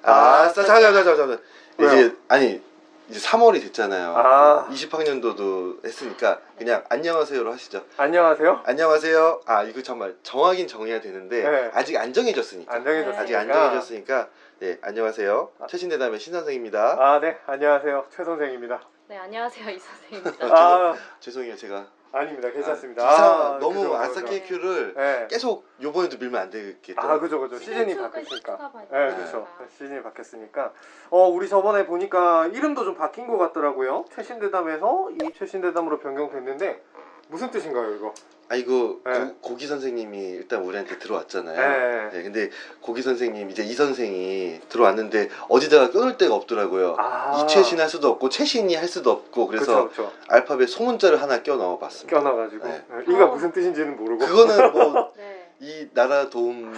잠깐. 왜요? 이제 아니 이제 3월이 됐잖아요. 아. 20학년도도 했으니까 그냥 안녕하세요로 하시죠. 안녕하세요. 안녕하세요. 이거 정말 정하긴 정해야 되는데 네. 아직 안 정해졌으니까. 안 정해졌으니까. 아직 안 정해졌으니까. 네, 안녕하세요. 최신대담의 신선생입니다. 네. 안녕하세요. 최 선생입니다. 네, 안녕하세요. 이 선생입니다. 죄송해요, 제가. 아닙니다. 괜찮습니다. 너무 그죠, 아싸 그죠. KQ를 네. 계속 요번에도 밀면 안 되겠죠. 그죠. 시즌이 바뀌었으니까. 네, 네, 그렇죠. 시즌이 바뀌었으니까. 우리 저번에 보니까 이름도 좀 바뀐 것 같더라고요. 최신대담에서 이 최신대담으로 변경됐는데 무슨 뜻인가요, 이거? 이거 네. 고기 선생님이 일단 우리한테 들어왔잖아요. 네. 네, 근데 고기 선생님 이제 이 선생이 들어왔는데 어디다가 껴놓을 데가 없더라고요. 이최신 할 수도 없고 최신이 할 수도 없고 그래서 그쵸. 알파벳 소문자를 하나 껴 넣어봤습니다. 껴놔가지고 네. 이가 무슨 뜻인지는 모르고. 그거는 뭐 네. 이 나라 도움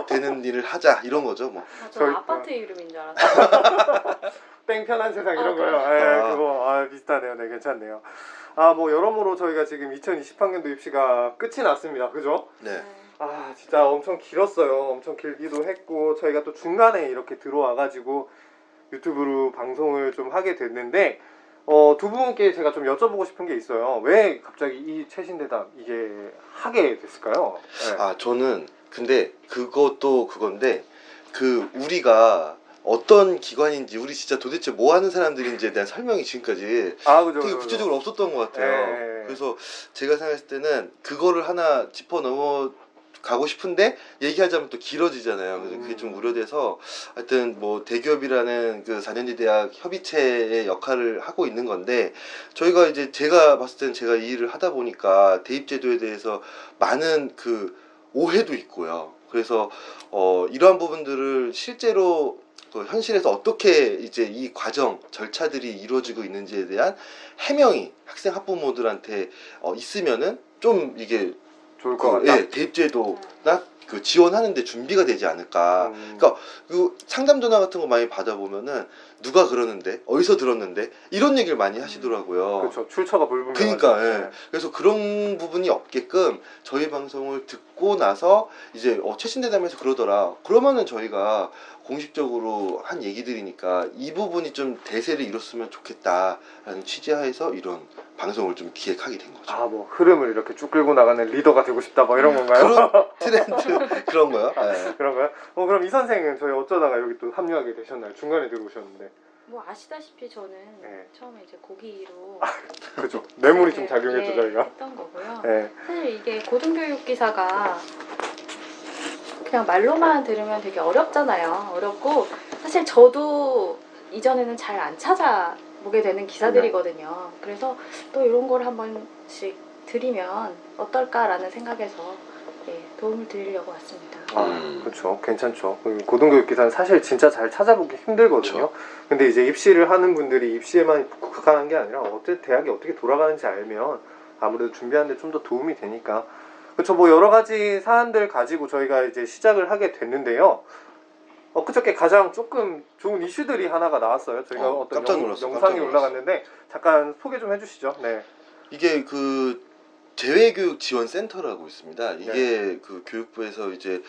되는 일을 하자 이런 거죠 뭐. 저는 아파트 이름인 줄 알았어요. 땡편한 세상 이런 그래요? 거요. 그거 비슷하네요. 네, 괜찮네요. 뭐 여러모로 저희가 지금 2020학년도 입시가 끝이 났습니다. 그죠? 네. 진짜 엄청 길었어요. 엄청 길기도 했고 저희가 또 중간에 이렇게 들어와가지고 유튜브로 방송을 좀 하게 됐는데 두 분께 제가 좀 여쭤보고 싶은 게 있어요. 왜 갑자기 이 최신대담 이게 하게 됐을까요? 네. 저는 근데 그것도 그건데 우리가 어떤 기관인지 우리 진짜 도대체 뭐 하는 사람들인지에 대한 설명이 지금까지 그죠, 되게 구체적으로 없었던 것 같아요. 네. 그래서 제가 생각했을 때는 그거를 하나 짚어 넘어가고 싶은데 얘기하자면 또 길어지잖아요. 그래서 그게 좀 우려돼서 하여튼 뭐 대기업이라는 그 4년제 대학 협의체의 역할을 하고 있는 건데 저희가 이제 제가 봤을 때는 제가 이 일을 하다 보니까 대입제도에 대해서 많은 그 오해도 있고요. 그래서 이러한 부분들을 실제로 현실에서 어떻게 이제 이 과정 절차들이 이루어지고 있는지에 대한 해명이 학생 학부모들한테 있으면은 좀 이게 좋을 것 같다. 예, 대입제도나 그 지원하는데 준비가 되지 않을까. 그러니까 그 상담 전화 같은 거 많이 받아보면은 누가 그러는데 어디서 들었는데 이런 얘기를 많이 하시더라고요. 그렇죠. 출처가 불분명하죠. 그러니까 그래서 그런 부분이 없게끔 저희 방송을 듣고 나서 이제 최신대담에서 그러더라. 그러면은 저희가 공식적으로 한 얘기들이니까 이 부분이 좀 대세를 이뤘으면 좋겠다라는 취지하에서 이런 방송을 좀 기획하게 된 거죠. 뭐 흐름을 이렇게 쭉 끌고 나가는 리더가 되고 싶다 뭐 이런 건가요? 그런 트렌드 그런 거요? 네. 그런가요? 그럼 이 선생은 저희 어쩌다가 여기 또 합류하게 되셨나요? 중간에 들어오셨는데. 뭐 아시다시피 저는 처음에 이제 고기로 그렇죠. 뇌물이 좀 작용했죠 저희가. 했던 거고요. 네. 사실 이게 고등교육 기사가 그냥 말로만 들으면 되게 어렵잖아요. 어렵고 사실 저도 이전에는 잘 안 찾아보게 되는 기사들이거든요. 그래서 또 이런 걸 한 번씩 드리면 어떨까라는 생각에서 도움을 드리려고 왔습니다. 그렇죠. 괜찮죠. 고등교육 기사는 사실 진짜 잘 찾아보기 힘들거든요. 근데 이제 입시를 하는 분들이 입시에만 국한한 게 아니라 대학이 어떻게 돌아가는지 알면 아무래도 준비하는 데 좀 더 도움이 되니까. 그렇죠. 뭐 여러 가지 사안들 가지고 저희가 이제 시작을 하게 됐는데요. 그저께 가장 조금 좋은 이슈들이 하나가 나왔어요. 저희가 어떤 깜짝 놀랐어요. 영상이 올라갔는데 잠깐 소개 좀 해주시죠. 네. 이게 재외교육 지원센터라고 있습니다. 이게 그 교육부에서 이제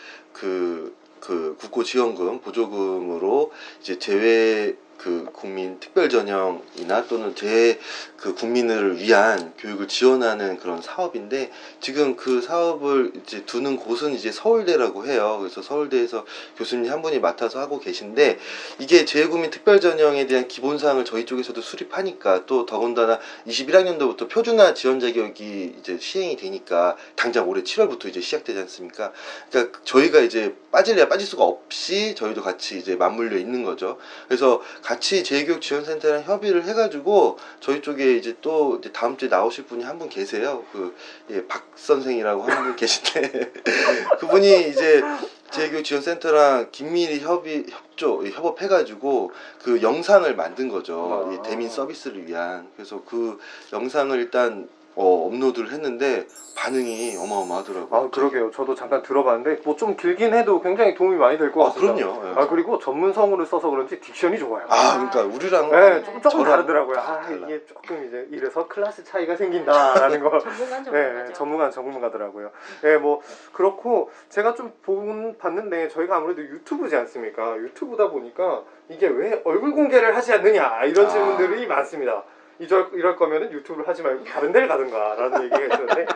국고지원금 보조금으로 이제 재외 국민 특별 전형이나 또는 국민을 위한 교육을 지원하는 그런 사업인데 지금 그 사업을 이제 두는 곳은 이제 서울대라고 해요. 그래서 서울대에서 교수님 한 분이 맡아서 하고 계신데 이게 재외국민 특별 전형에 대한 기본 사항을 저희 쪽에서도 수립하니까 또 더군다나 21학년도부터 표준화 지원 자격이 이제 시행이 되니까 당장 올해 7월부터 이제 시작되지 않습니까? 그러니까 저희가 이제 빠질래야 빠질 수가 없이 저희도 같이 이제 맞물려 있는 거죠. 그래서 같이 재교육지원센터랑 협의를 해가지고 저희 쪽에 이제 또 이제 다음 주에 나오실 분이 한 분 계세요. 박 선생이라고 한 분 계신데 그분이 이제 재교육지원센터랑 긴밀히 협업해가지고 그 영상을 만든 거죠. 대민 서비스를 위한. 그래서 그 영상을 일단 업로드를 했는데 반응이 어마어마하더라고요. 아 그러게요. 저도 잠깐 들어봤는데 뭐 좀 길긴 해도 굉장히 도움이 많이 될 것 같습니다. 그럼요. 예. 아 그리고 전문성으로 써서 그런지 딕션이 좋아요. 그러니까 우리랑 네, 조금 저랑 다르더라고요. 달라. 이게 조금 이제 이래서 클래스 차이가 생긴다라는 거. 전문가죠. 전문가더라고요. 네, 뭐 그렇고 제가 좀 봤는데 저희가 아무래도 유튜브지 않습니까? 유튜브다 보니까 이게 왜 얼굴 공개를 하지 않느냐 이런 질문들이 많습니다. 이럴 거면은 유튜브를 하지 말고 다른 데를 가든가라는 얘기가 있었는데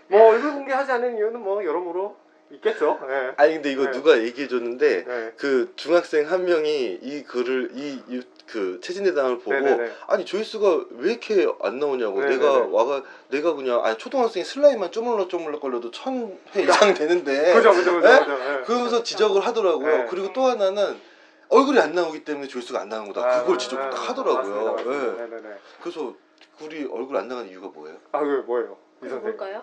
뭐 얼굴 공개하지 않는 이유는 뭐 여러모로 있겠죠. 네. 아니 근데 이거 네. 누가 얘기해 줬는데 네. 그 중학생 한 명이 이 글을 그 최진대당을 보고 네네네. 아니 조회수가 왜 이렇게 안 나오냐고 네네네. 내가 그냥 아니 초등학생이 슬라임만 쪼물럭 걸려도 1000회 이상 되는데 그죠. 네? 네. 그러면서 지적을 하더라고요. 네. 그리고 또 하나는 얼굴이 안 나오기 때문에 조회수가 안 나오는 거다. 그걸 지적을 딱 하더라고요. 맞습니다. 네. 네네네. 그래서 우리 얼굴 안 나가는 이유가 뭐예요? 그게 뭐예요? 이 그거 선생님. 뭘까요?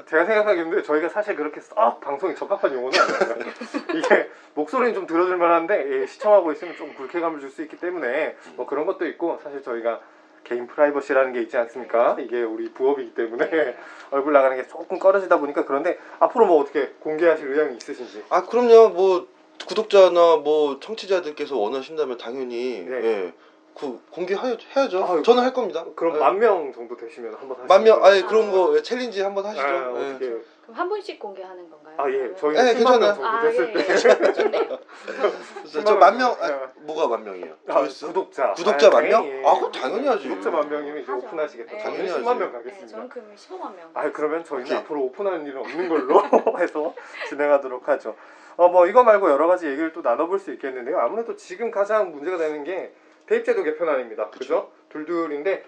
제가 생각하기에는 저희가 사실 그렇게 썩 방송에 적합한 용어는 아닙니다. 이게 목소리는 좀 들어줄 만한데 시청하고 있으면 좀 불쾌감을 줄 수 있기 때문에 뭐 그런 것도 있고 사실 저희가 개인 프라이버시라는 게 있지 않습니까? 이게 우리 부업이기 때문에 얼굴 나가는 게 조금 꺼려지다 보니까 그런데 앞으로 뭐 어떻게 공개하실 의향이 있으신지? 그럼요. 뭐 구독자나 뭐 청취자들께서 원하신다면 당연히 네. 예. 그 공개해야죠. 아유, 저는 할 겁니다. 그럼 예. 10,000명 정도 되시면 한번 하시죠. 10,000명, 아니 그런 거 챌린지 한번 하시죠. 예. 어떻게? 그럼 한 분씩 공개하는 건가요? 예, 그러면? 저희는 네, 10만 명 괜찮아요. 정도 됐을 때. 예. 좋네요. 그래서 저 10,000명, 네. 뭐가 10,000명이에요? 구독자. 구독자 10,000명? 예. 그럼 당연히 하지. 구독자 10,000명이면 이제 하죠. 오픈하시겠다. 네. 당연히 당연히 10만 명 하지. 네, 가겠습니다. 저는 그러면 15만 명. 그러면 저희는 오케이. 앞으로 오픈하는 일은 없는 걸로 해서 진행하도록 하죠. 뭐 이거 말고 여러 가지 얘기를 또 나눠볼 수 있겠는데요. 아무래도 지금 가장 문제가 되는 게 대입제도 개편안입니다. 그죠? 둘둘인데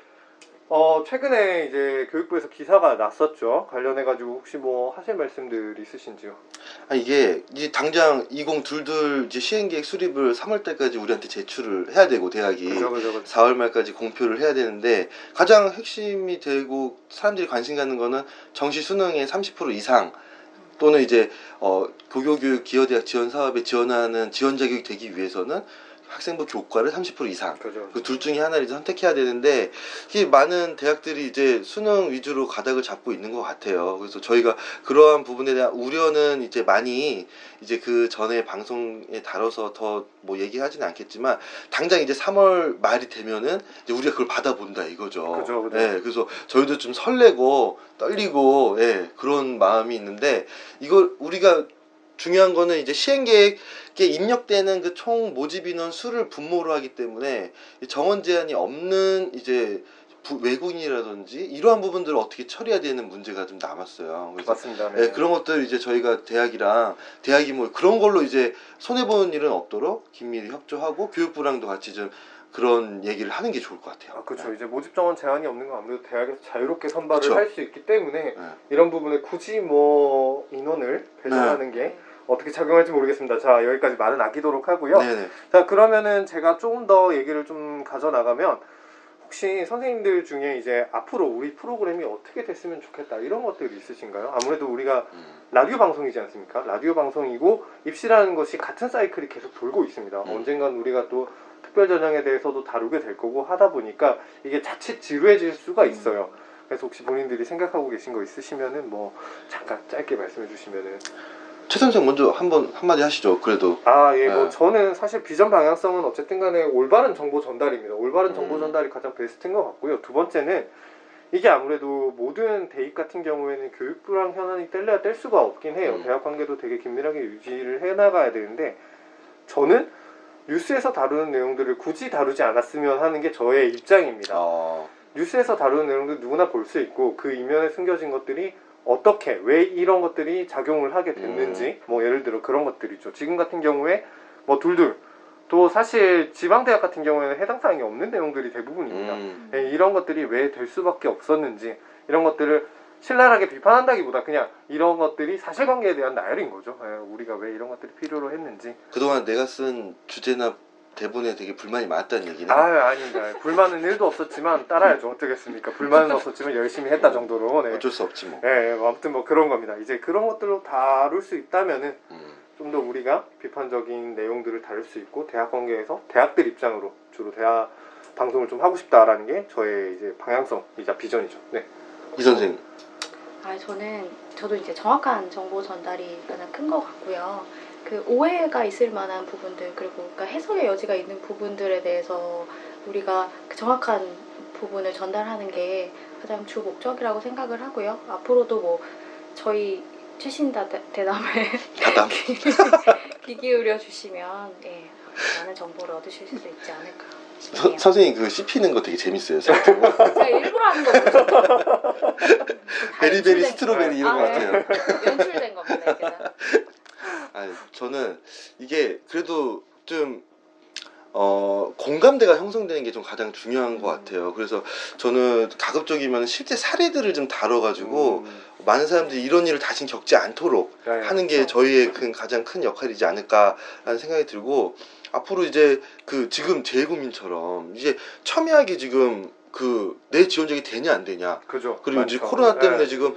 최근에 이제 교육부에서 기사가 났었죠. 관련해가지고 혹시 뭐 하실 말씀들 있으신지요? 이게 이제 당장 2022 이제 시행계획 수립을 3월 달까지 우리한테 제출을 해야 되고 대학이 그죠. 4월 말까지 공표를 해야 되는데 가장 핵심이 되고 사람들이 관심 갖는 거는 정시 수능의 30% 이상 또는 이제 고교교육 기여대학 지원 사업에 지원하는 지원 자격이 되기 위해서는 학생부 교과를 30% 이상 그죠. 그 둘 중에 하나를 이제 선택해야 되는데 이게 많은 대학들이 이제 수능 위주로 가닥을 잡고 있는 것 같아요. 그래서 저희가 그러한 부분에 대한 우려는 이제 많이 이제 그 전에 방송에 다뤄서 더 뭐 얘기하지는 않겠지만 당장 이제 3월 말이 되면은 이제 우리가 그걸 받아본다 이거죠. 그죠. 예, 그래서 저희도 좀 설레고 떨리고 그런 마음이 있는데 이걸 우리가 중요한 거는 이제 시행계획에 입력되는 그 총 모집 인원 수를 분모로 하기 때문에 정원 제한이 없는 이제 외국인이라든지 이러한 부분들을 어떻게 처리해야 되는 문제가 좀 남았어요. 그래서 맞습니다. 네. 그런 것들 이제 저희가 대학이 뭐 그런 걸로 이제 손해 보는 일은 없도록 긴밀히 협조하고 교육부랑도 같이 좀 그런 얘기를 하는 게 좋을 것 같아요. 그렇죠. 이제 모집 정원 제한이 없는 건 아무래도 대학에서 자유롭게 선발을 그쵸. 할 수 있기 때문에 이런 부분에 굳이 뭐 인원을 배정하는 게 어떻게 작용할지 모르겠습니다. 자, 여기까지 말은 아끼도록 하고요. 네네. 자, 그러면은 제가 조금 더 얘기를 좀 가져나가면 혹시 선생님들 중에 이제 앞으로 우리 프로그램이 어떻게 됐으면 좋겠다 이런 것들이 있으신가요? 아무래도 우리가 라디오 방송이지 않습니까? 라디오 방송이고 입시라는 것이 같은 사이클이 계속 돌고 있습니다. 언젠간 우리가 또 특별 전형에 대해서도 다루게 될 거고 하다 보니까 이게 자칫 지루해질 수가 있어요. 그래서 혹시 본인들이 생각하고 계신 거 있으시면은 뭐 잠깐 짧게 말씀해 주시면은. 최 선생 먼저 한마디 하시죠. 그래도 뭐 저는 사실 비전 방향성은 어쨌든 간에 올바른 정보 전달입니다. 올바른 정보 전달이 가장 베스트인 것 같고요. 두 번째는 이게 아무래도 모든 대입 같은 경우에는 교육부랑 현안이 뗄래야 뗄 수가 없긴 해요. 대학 관계도 되게 긴밀하게 유지를 해나가야 되는데 저는 뉴스에서 다루는 내용들을 굳이 다루지 않았으면 하는 게 저의 입장입니다. 뉴스에서 다루는 내용들 누구나 볼 수 있고 그 이면에 숨겨진 것들이 어떻게 왜 이런 것들이 작용을 하게 됐는지 뭐 예를 들어 그런 것들이죠. 지금 같은 경우에 뭐 둘둘 또 사실 지방대학 같은 경우에는 해당 사항이 없는 내용들이 대부분입니다. 이런 것들이 왜 될 수밖에 없었는지 이런 것들을 신랄하게 비판한다기보다 그냥 이런 것들이 사실관계에 대한 나열인 거죠. 우리가 왜 이런 것들이 필요로 했는지. 그동안 내가 쓴 주제나 대본에 되게 불만이 많았다는 얘기네. 아닙니다. 불만은 1도 없었지만 따라야죠. 어쩌겠습니까? 불만은 없었지만 열심히 했다 정도로. 네. 어쩔 수 없지 뭐. 아무튼 뭐 그런 겁니다. 이제 그런 것들로 다룰 수 있다면은 좀 더 우리가 비판적인 내용들을 다룰 수 있고 대학 관계에서 대학들 입장으로 주로 대학 방송을 좀 하고 싶다라는 게 저의 이제 방향성이자 비전이죠. 네. 이 선생. 저도 이제 정확한 정보 전달이 가장 큰 것 같고요. 그 오해가 있을 만한 부분들 그리고 그러니까 해석의 여지가 있는 부분들에 대해서 우리가 그 정확한 부분을 전달하는 게 가장 주 목적이라고 생각을 하고요. 앞으로도 뭐 저희 최신 대담을 다담. 귀 기울여 주시면 예, 많은 정보를 얻으실 수 있지 않을까. 선생님 그 씹히는 거 되게 재밌어요. 제가 제가 일부러 하는 거거든요. 베리베리 스트로베리 이런 거 같아요. 연출된 겁니다. 이게 다. 저는 이게 그래도 좀 공감대가 형성되는 게 좀 가장 중요한 것 같아요. 그래서 저는 가급적이면 실제 사례들을 좀 다뤄가지고 많은 사람들이 이런 일을 다시 겪지 않도록 하는 게 저희의 가장 큰 역할이지 않을까라는 생각이 들고, 앞으로 이제 지금 재고민처럼 이제 첨예하게 지금 내 지원자가 되냐 안 되냐. 그죠. 그리고 이제 많죠. 코로나 때문에 네. 지금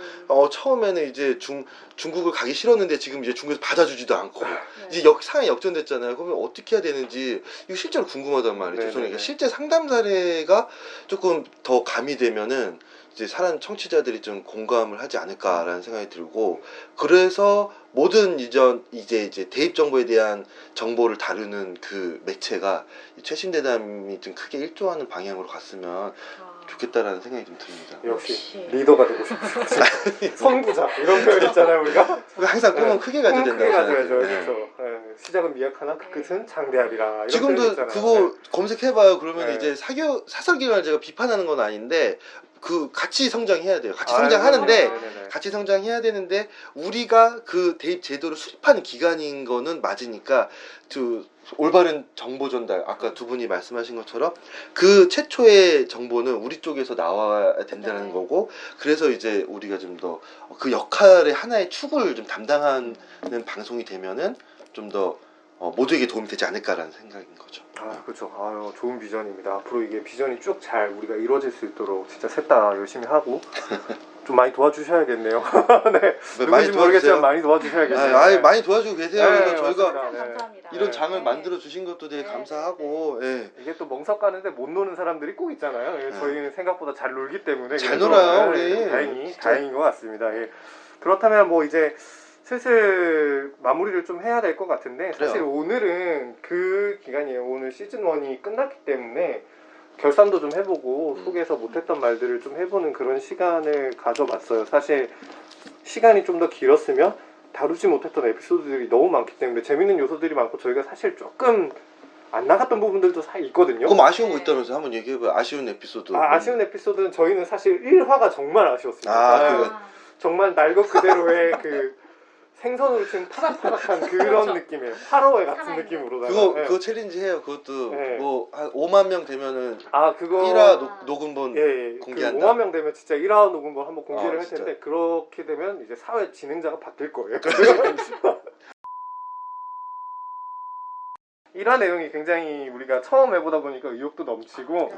처음에는 이제 중국을 가기 싫었는데 지금 이제 중국에서 받아주지도 않고 이제 상황이 역전됐잖아요. 그러면 어떻게 해야 되는지 이거 실제로 궁금하단 말이죠. 저는 네네네. 그러니까 실제 상담 사례가 조금 더 가미되면은 이제 청취자들이 좀 공감을 하지 않을까라는 생각이 들고, 그래서 모든 이제 대입 정보에 대한 정보를 다루는 그 매체가 최신 대담이 좀 크게 일조하는 방향으로 갔으면 좋겠다라는 생각이 좀 듭니다. 역시 리더가 되고 싶어요. 선구자 이런 표현 있잖아요 우리가. 항상 꿈은 네. 크게 가져야 꿈은 된다고 크게 가져야죠. 생각해요. 그렇죠. 네. 시작은 미약하나 그 끝은 장대하리라. 이런 표현 지금도 있잖아요. 그거 검색해봐요. 그러면 네. 이제 사설기관을 제가 비판하는 건 아닌데 같이 성장해야 돼요. 같이 아, 성장하는데 네네네. 같이 성장해야 되는데 우리가 그 대입 제도를 수립하는 기관인 거는 맞으니까 올바른 정보 전달, 아까 두 분이 말씀하신 것처럼 그 최초의 정보는 우리 쪽에서 나와야 된다는 네. 거고, 그래서 이제 우리가 좀 더 그 역할의 하나의 축을 좀 담당하는 방송이 되면은 좀 더 모두에게 도움이 되지 않을까라는 생각인 거죠. 그렇죠. 좋은 비전입니다. 앞으로 이게 비전이 쭉 잘 우리가 이루어질 수 있도록 진짜 셋 다 열심히 하고 좀 많이 도와주셔야겠네요. 네. 많이 누군지 모르겠지만 도와주세요. 많이 도와주셔야겠네요. 네. 많이 도와주고 계세요. 네, 그래서 저희가 맞습니다. 감사합니다. 이런 네. 장을 네. 만들어 주신 것도 되게 네, 감사하고, 예. 이게 또 멍석 가는데 못 노는 사람들이 꼭 있잖아요. 예, 네. 저희는 생각보다 잘 놀기 때문에 잘 그래도, 놀아요, 예, 우리. 다행인 것 같습니다. 예. 그렇다면 뭐 이제 슬슬 마무리를 좀 해야 될 것 같은데, 사실 그래요. 오늘은 그 기간이에요. 오늘 시즌 1이 끝났기 때문에 결산도 좀 해보고 소개해서 못했던 말들을 좀 해보는 그런 시간을 가져봤어요. 사실 시간이 좀 더 길었으면 다루지 못했던 에피소드들이 너무 많기 때문에 재밌는 요소들이 많고 저희가 사실 조금 안 나갔던 부분들도 있거든요. 그럼 아쉬운 거 있다면서 한번 얘기해봐요. 아쉬운 에피소드. 아쉬운 에피소드는 저희는 사실 1화가 정말 아쉬웠습니다. 그래요? 정말 날 것 그대로의 그 생선으로 치는 타닥타닥한 그런 그렇죠. 느낌이에요. 화로회 같은 살아있는. 느낌으로다가. 그거 챌린지 해요. 그것도 네. 뭐 한 5만 명 되면은 그거 1화 녹음본 예, 공개한다. 그 5만 명 되면 진짜 1화 녹음본 한번 공개를 할 진짜. 텐데 그렇게 되면 이제 사회 진행자가 바뀔 거예요. 1화 내용이 굉장히 우리가 처음 해보다 보니까 의욕도 넘치고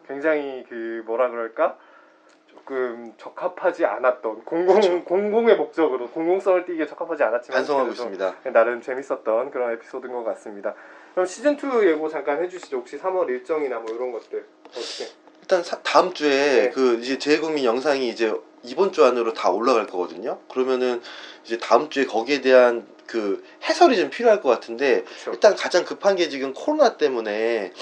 굉장히 뭐라 그럴까? 조금 적합하지 않았던 공공의 목적으로 공공성을 띠기에 적합하지 않았지만 반성하고 그래도 있습니다. 나름 재밌었던 그런 에피소드인 것 같습니다. 그럼 시즌2 예고 잠깐 해주시죠. 혹시 3월 일정이나 뭐 이런 것들 어떻게? 일단 다음 주에 네. 이제 재해국민 영상이 이제 이번 주 안으로 다 올라갈 거거든요. 그러면은 이제 다음 주에 거기에 대한 해설이 좀 필요할 것 같은데, 그쵸. 일단 가장 급한 게 지금 코로나 때문에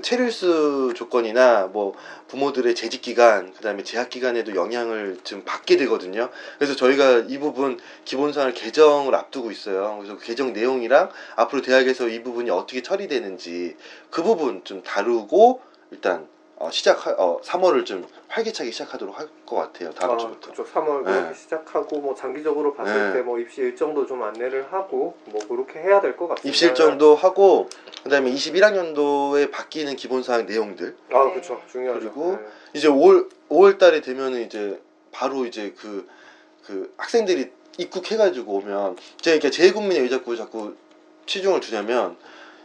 체류수 조건이나 뭐 부모들의 재직 기간, 그다음에 재학 기간에도 영향을 좀 받게 되거든요. 그래서 저희가 이 부분 기본사항 개정을 앞두고 있어요. 그래서 그 개정 내용이랑 앞으로 대학에서 이 부분이 어떻게 처리되는지 그 부분 좀 다루고 일단 3월을 좀 활기차게 시작하도록 할 것 같아요. 다음 주부터. 그렇죠. 3월 네. 그렇게 시작하고 뭐 장기적으로 봤을 네. 때 뭐 입시 일정도 좀 안내를 하고 뭐 그렇게 해야 될 것 같습니다. 입시 일정도 하고, 그다음에 21학년도에 바뀌는 기본사항 내용들, 그렇죠. 중요하죠. 그리고 네. 이제 5월 달에 되면은 이제 바로 이제 그 학생들이 입국해가지고 오면 제가 이렇게 재외국민에 왜 자꾸 치중을 두냐면,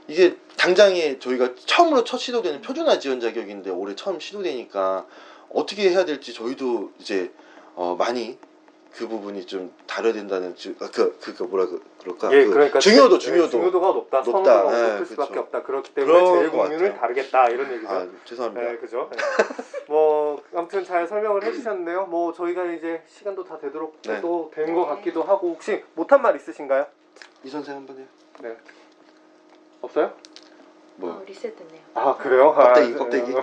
이게 당장에 저희가 처음으로 첫 시도되는 표준화 지원 자격인데 올해 처음 시도되니까 어떻게 해야 될지 저희도 이제 많이 그 부분이 좀 다뤄야 된다는 뭐라 그럴까? 그러니까 중요도가 높다. 선호도가 높을 네, 수밖에 그렇죠. 없다. 그렇기 때문에 그런 재외국민을 것 같아요. 다르겠다 이런 얘기죠. 죄송합니다. 네, 그죠. 뭐 아무튼 잘 설명을 해주셨는데요. 뭐 저희가 이제 시간도 다 되도록 네. 또 된 것 같기도 하고 혹시 못한 말 있으신가요? 이 선생 한번 해요. 네. 없어요? 뭐 리셋됐네요. 아 그래요? 껍데기, 아, 껍데기.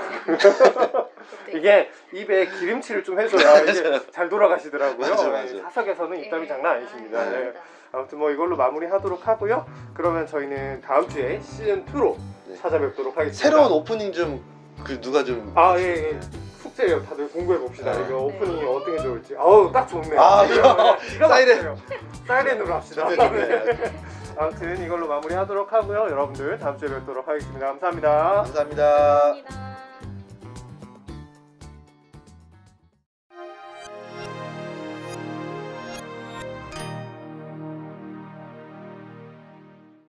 이게 입에 기름칠을 좀 해줘야 이게 잘 돌아가시더라고요. 맞아. 네, 사석에서는 입담이 장난 아니십니다. 네. 맞습니다. 아무튼 뭐 이걸로 마무리하도록 하고요. 그러면 저희는 다음 주에 시즌 2로 네. 찾아뵙도록 하겠습니다. 새로운 오프닝 좀 그 누가 좀 아 예. 숙제예요. 다들 공부해 봅시다. 네. 이거 오프닝이 어떻게 좋을지. 아우 딱 좋네요. 아, 기가 사이렌. 막혀요. 사이렌으로 합시다. 네. 아무튼 이걸로 마무리하도록 하고요. 여러분들 다음 주에 뵙도록 하겠습니다. 감사합니다. 감사합니다. 감사합니다.